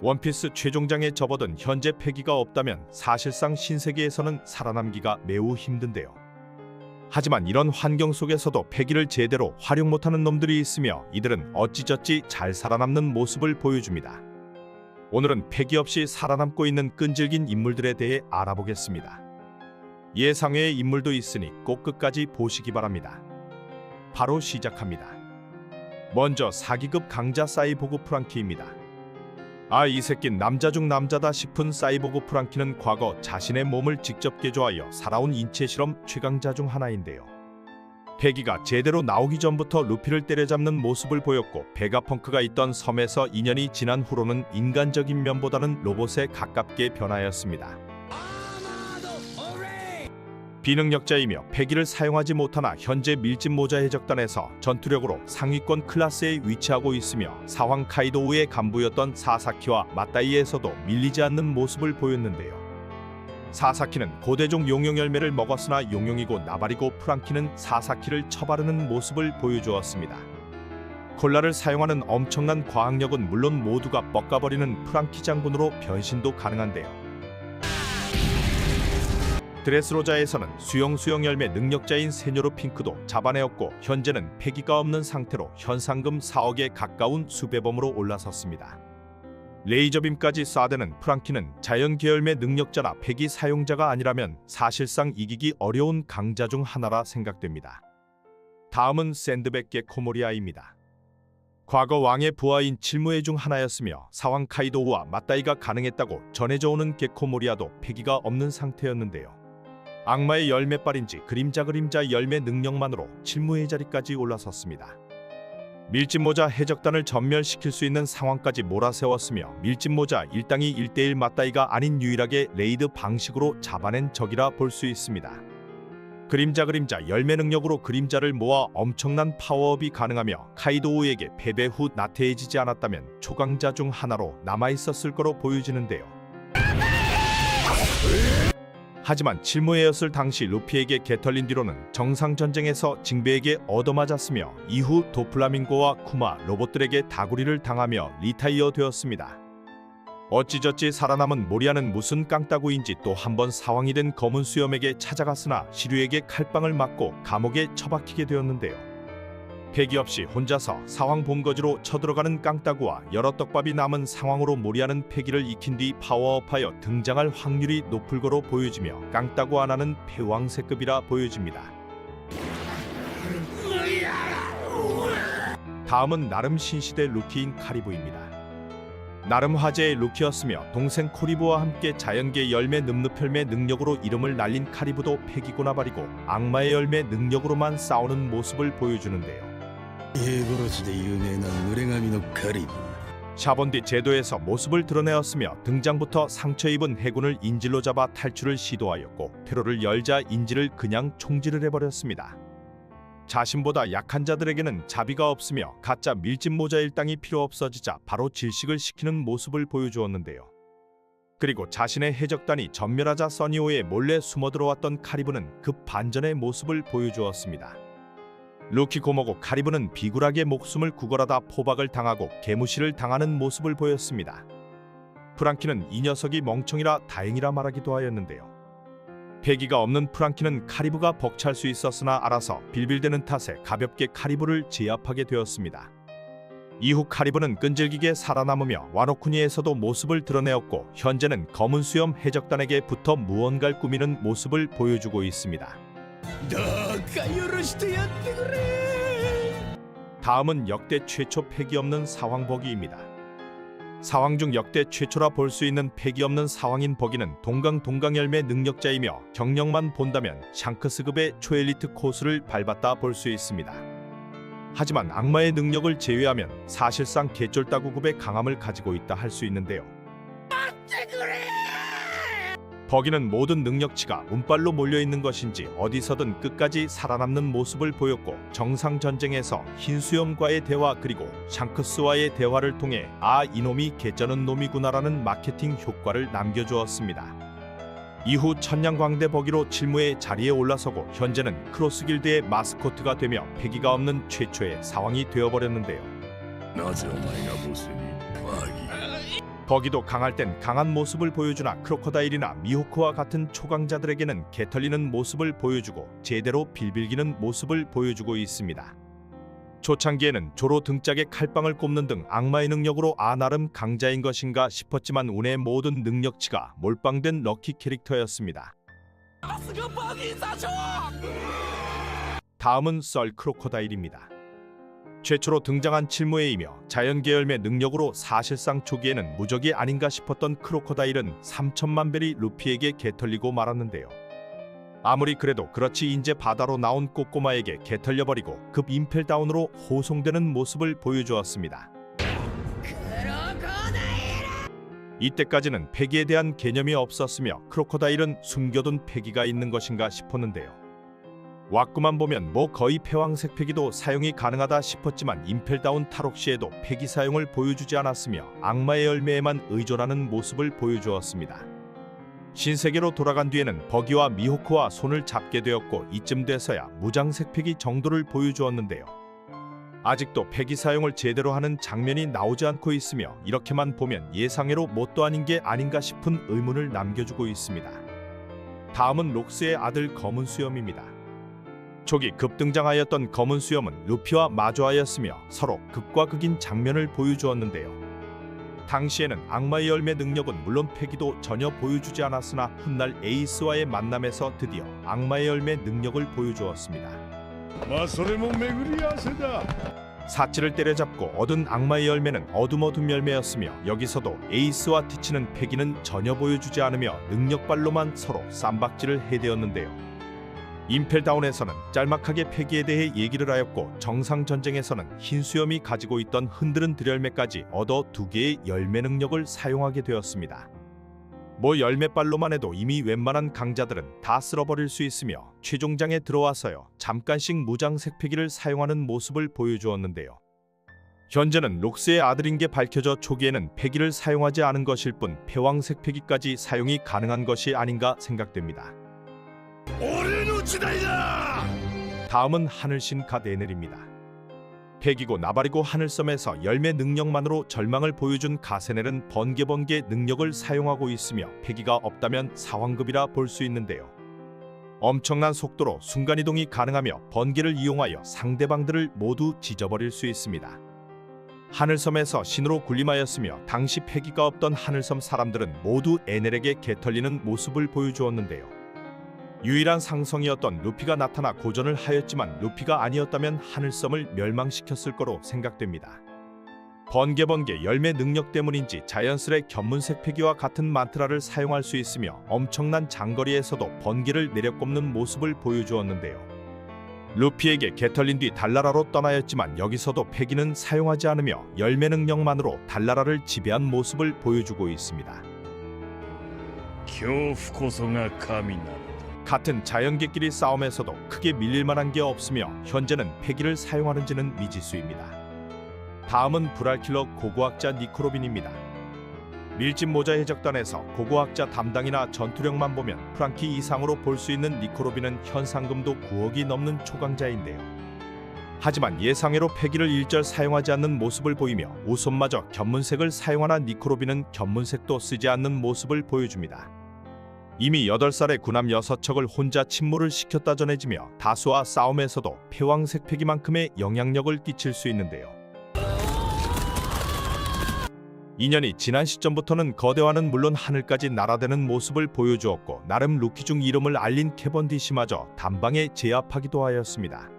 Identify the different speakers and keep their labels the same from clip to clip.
Speaker 1: 원피스 최종장에 접어든 현재 패기가 없다면 사실상 신세계에서는 살아남기가 매우 힘든데요. 하지만 이런 환경 속에서도 패기를 제대로 활용 못하는 놈들이 있으며 이들은 어찌저찌 잘 살아남는 모습을 보여줍니다. 오늘은 패기 없이 살아남고 있는 끈질긴 인물들에 대해 알아보겠습니다. 예상외의 인물도 있으니 꼭 끝까지 보시기 바랍니다. 바로 시작합니다. 먼저 4기급 강자 사이보그 프랑키입니다. 이 새낀 남자 중 남자다 싶은 사이보그 프랑키는 과거 자신의 몸을 직접 개조하여 살아온 인체 실험 최강자 중 하나인데요. 패기가 제대로 나오기 전부터 루피를 때려잡는 모습을 보였고 베가펑크가 있던 섬에서 2년이 지난 후로는 인간적인 면보다는 로봇에 가깝게 변하였습니다. 비능력자이며 패기를 사용하지 못하나 현재 밀짚 모자 해적단에서 전투력으로 상위권 클래스에 위치하고 있으며 사황 카이도우의 간부였던 사사키와 맞다이에서도 밀리지 않는 모습을 보였는데요. 사사키는 고대종 용용 열매를 먹었으나 용용이고 나발이고 프랑키는 사사키를 쳐바르는 모습을 보여주었습니다. 콜라를 사용하는 엄청난 과학력은 물론 모두가 뻑가버리는 프랑키 장군으로 변신도 가능한데요. 드레스로자에서는 수영 열매 능력자인 세뇨르 핑크도 잡아내었고 현재는 패기가 없는 상태로 현상금 4억에 가까운 수배범으로 올라섰습니다. 레이저빔까지 쏴대는 프랑키는 자연계열매 능력자나 패기 사용자가 아니라면 사실상 이기기 어려운 강자 중 하나라 생각됩니다. 다음은 샌드백 게코모리아입니다. 과거 왕의 부하인 칠무의 중 하나였으며 사황 카이도우와 맞다이가 가능했다고 전해져 오는 게코모리아도 패기가 없는 상태였는데요. 악마의 열매빨인지 그림자 열매 능력만으로 칠무의 자리까지 올라섰습니다. 밀짚모자 해적단을 전멸시킬 수 있는 상황까지 몰아세웠으며 밀짚모자 일당이 1대1 맞다이가 아닌 유일하게 레이드 방식으로 잡아낸 적이라 볼 수 있습니다. 그림자 열매 능력으로 그림자를 모아 엄청난 파워업이 가능하며 카이도우에게 패배 후 나태해지지 않았다면 초강자 중 하나로 남아있었을 거로 보여지는데요. 하지만 칠무에였을 당시 루피에게 개털린 뒤로는 정상전쟁에서 징베에게 얻어맞았으며 이후 도플라밍고와 쿠마 로봇들에게 다구리를 당하며 리타이어 되었습니다. 어찌저찌 살아남은 모리아는 무슨 깡따구인지 또 한 번 사왕이 된 검은 수염에게 찾아갔으나 시류에게 칼빵을 맞고 감옥에 처박히게 되었는데요. 패기 없이 혼자서 사황 본거지로 쳐들어가는 깡따구와 여러 떡밥이 남은 상황으로 모리아는 패기를 익힌 뒤 파워업하여 등장할 확률이 높을 거로 보여지며 깡따구 하나는 패왕세급이라 보여집니다. 다음은 나름 신시대 루키인 카리브입니다. 나름 화제의 루키였으며 동생 코리브와 함께 자연계 열매 늠늪혈매 능력으로 이름을 날린 카리브도 패기고 나발이고 악마의 열매 능력으로만 싸우는 모습을 보여주는데요. 샤본디 제도에서 모습을 드러내었으며 등장부터 상처 입은 해군을 인질로 잡아 탈출을 시도하였고 테러를 열자 인질을 그냥 총질을 해버렸습니다. 자신보다 약한 자들에게는 자비가 없으며 가짜 밀짚 모자 일당이 필요 없어지자 바로 질식을 시키는 모습을 보여주었는데요. 그리고 자신의 해적단이 전멸하자 써니오에 몰래 숨어들어왔던 카리브는 급 반전의 모습을 보여주었습니다. 루키 고모고 카리브는 비굴하게 목숨을 구걸하다 포박을 당하고 개무시를 당하는 모습을 보였습니다. 프랑키는 이 녀석이 멍청이라 다행이라 말하기도 하였는데요. 패기가 없는 프랑키는 카리브가 벅찰 수 있었으나 알아서 빌빌대는 탓에 가볍게 카리브를 제압하게 되었습니다. 이후 카리브는 끈질기게 살아남으며 와노쿠니에서도 모습을 드러내었고 현재는 검은 수염 해적단에게 붙어 무언가를 꾸미는 모습을 보여주고 있습니다. 다음은 역대 최초 패기 없는 사황버기입니다. 사황 중 역대 최초라 볼 수 있는 패기 없는 사황인 버기는 동강열매 능력자이며 경력만 본다면 샹크스급의 초엘리트 코스를 밟았다 볼 수 있습니다. 하지만 악마의 능력을 제외하면 사실상 개쫄따구급의 강함을 가지고 있다 할 수 있는데요. 버기는 모든 능력치가 운빨로 몰려있는 것인지 어디서든 끝까지 살아남는 모습을 보였고 정상전쟁에서 흰수염과의 대화 그리고 샹크스와의 대화를 통해 이놈이 개쩌는 놈이구나라는 마케팅 효과를 남겨주었습니다. 이후 천냥광대 버기로 칠무의 자리에 올라서고 현재는 크로스길드의 마스코트가 되며 패기가 없는 최초의 사왕이 되어버렸는데요. 거기도 강할 땐 강한 모습을 보여주나 크로커다일이나 미호크와 같은 초강자들에게는 개털리는 모습을 보여주고 제대로 빌빌기는 모습을 보여주고 있습니다. 초창기에는 조로 등짝에 칼빵을 꼽는 등 악마의 능력으로 나름 강자인 것인가 싶었지만 운의 모든 능력치가 몰빵된 럭키 캐릭터였습니다. 다음은 썰 크로커다일입니다. 최초로 등장한 칠무에이며 자연계열매 능력으로 사실상 초기에는 무적이 아닌가 싶었던 크로커다일은 3천만 벨이 루피에게 개털리고 말았는데요. 아무리 그래도 그렇지 인제 바다로 나온 꼬꼬마에게 개털려버리고 급 임펠다운으로 호송되는 모습을 보여주었습니다. 이때까지는 패기에 대한 개념이 없었으며 크로커다일은 숨겨둔 패기가 있는 것인가 싶었는데요. 왁구만 보면 뭐 거의 패왕색 패기도 사용이 가능하다 싶었지만 임펠다운 탈옥 시에도 패기 사용을 보여주지 않았으며 악마의 열매에만 의존하는 모습을 보여주었습니다. 신세계로 돌아간 뒤에는 버기와 미호크와 손을 잡게 되었고 이쯤 돼서야 무장색 패기 정도를 보여주었는데요. 아직도 패기 사용을 제대로 하는 장면이 나오지 않고 있으며 이렇게만 보면 예상외로 뭣도 아닌 게 아닌가 싶은 의문을 남겨주고 있습니다. 다음은 록스의 아들 검은 수염입니다. 초기 급등장하였던 검은 수염은 루피와 마주하였으며 서로 극과 극인 장면을 보여주었는데요. 당시에는 악마의 열매 능력은 물론 패기도 전혀 보여주지 않았으나 훗날 에이스와의 만남에서 드디어 악마의 열매 능력을 보여주었습니다. 사치를 때려잡고 얻은 악마의 열매는 어둠 열매였으며 여기서도 에이스와 티치는 패기는 전혀 보여주지 않으며 능력발로만 서로 쌈박질을 해대었는데요. 임펠다운에서는 짤막하게 패기에 대해 얘기를 하였고 정상전쟁에서는 흰수염이 가지고 있던 흔드는 들열매까지 얻어 2개의 열매 능력을 사용하게 되었습니다. 뭐 열매빨로만 해도 이미 웬만한 강자들은 다 쓸어버릴 수 있으며 최종장에 들어와서요 잠깐씩 무장색 패기를 사용하는 모습을 보여주었는데요. 현재는 록스의 아들인 게 밝혀져 초기에는 패기를 사용하지 않은 것일 뿐 패왕색 패기까지 사용이 가능한 것이 아닌가 생각됩니다. 다음은 하늘신 가데넬입니다. 패기고 나발이고 하늘섬에서 열매 능력만으로 절망을 보여준 가세넬은 번개 능력을 사용하고 있으며 패기가 없다면 사황급이라 볼 수 있는데요. 엄청난 속도로 순간이동이 가능하며 번개를 이용하여 상대방들을 모두 찢어버릴 수 있습니다. 하늘섬에서 신으로 군림하였으며 당시 패기가 없던 하늘섬 사람들은 모두 에넬에게 개털리는 모습을 보여주었는데요. 유일한 상성이었던 루피가 나타나 고전을 하였지만 루피가 아니었다면 하늘섬을 멸망시켰을 거로 생각됩니다. 번개 열매 능력 때문인지 자연스레 견문색 패기와 같은 만트라를 사용할 수 있으며 엄청난 장거리에서도 번개를 내려꼽는 모습을 보여주었는데요. 루피에게 개털린 뒤 달나라로 떠나였지만 여기서도 패기는 사용하지 않으며 열매 능력만으로 달나라를 지배한 모습을 보여주고 있습니다. 같은 자연계끼리 싸움에서도 크게 밀릴 만한 게 없으며 현재는 패기를 사용하는지는 미지수입니다. 다음은 불알킬러 고고학자 니코로빈입니다. 밀집 모자 해적단에서 고고학자 담당이나 전투력만 보면 프랑키 이상으로 볼 수 있는 니코로빈은 현상금도 9억이 넘는 초강자인데요. 하지만 예상외로 패기를 일절 사용하지 않는 모습을 보이며 우손마저 견문색을 사용하나 니코로빈은 견문색도 쓰지 않는 모습을 보여줍니다. 이미 8살의 군함 6척을 혼자 침몰을 시켰다 전해지며 다수와 싸움에서도 패왕색 패기만큼의 영향력을 끼칠 수 있는데요. 2년이 지난 시점부터는 거대화는 물론 하늘까지 날아대는 모습을 보여주었고 나름 루키 중 이름을 알린 캐번디시마저 단방에 제압하기도 하였습니다.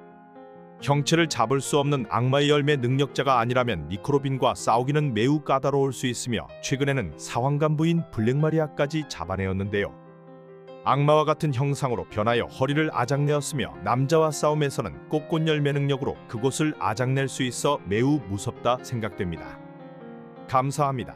Speaker 1: 형체를 잡을 수 없는 악마의 열매 능력자가 아니라면 니코로빈과 싸우기는 매우 까다로울 수 있으며 최근에는 사황간부인 블랙마리아까지 잡아내었는데요. 악마와 같은 형상으로 변하여 허리를 아작내었으며 남자와 싸움에서는 꽃꽃 열매 능력으로 그곳을 아작낼 수 있어 매우 무섭다 생각됩니다. 감사합니다.